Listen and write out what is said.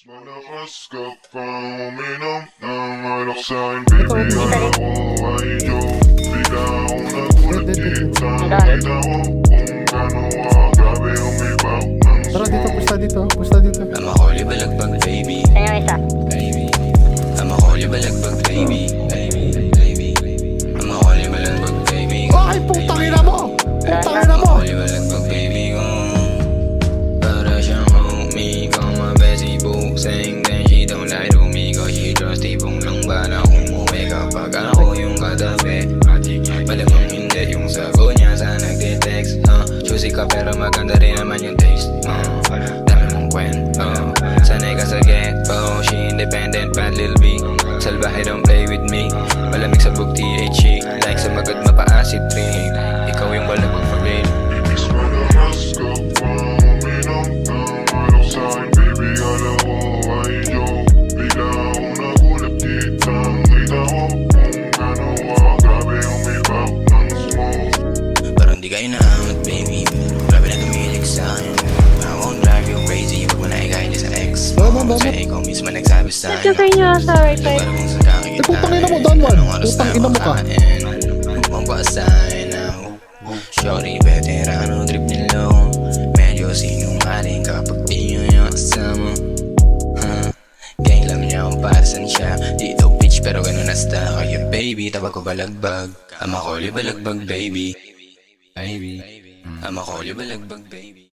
Malakas ka pa uminom ng alak sa'kin, baby. Alam ko ay joke. Bigla akong nagulat kita. Nakita ko kung gano'n grabe umibak ng Tara dito, pusta dito. I'm a holy balagbag, baby. Kanya isa. Baby. I'm a holy balagbag, baby. Baby. I'm a holy balagbag, baby. Ay, putang ina mo! Putang ina mo! Holy balagbag, baby ko. Para siyang homie ko, my bestie boo. Saying that she don't lie to me, cause she just tipong lang ba na umuwi kapag ako yung katabi. Malamang hindi yung sagot niya sa nagtitext. Choosy ka pero maganda rin naman yung taste. Dami mong kwento, sanay ka sa ghetto. She independent, bad lil B. Salbahe don't play with me. Malamig sa bug THC, like sa magad mapa-acid trip. Ikaw yung balagbag for real. Malakas ka pa uminom ng alak sa'kin, baby. Alam ko ay joke. Bigla akong nagulat kita. Nakita ko kung gano'n grabe umibak ng smoke. Parang di ka inaangat, baby. Grabe na tumilig sa'kin. I won't drive you crazy pag manahigay niya sa ex. Kasi ikaw mismo nagsabi sa'kin. Nagkakay niya sa right side. putang ina mo, Don Juan. Putang ina mo ka. Mampasahin na shorty, veterano, trip nila. Medyo sinungaling kapag di nyo yung kasama. Gang lang niya kung parasan siya. Dito bitch pero ganun na style. Kaya baby, tawag ko balagbag. I'm a holy balagbag, baby. I'm a holy balagbag, baby.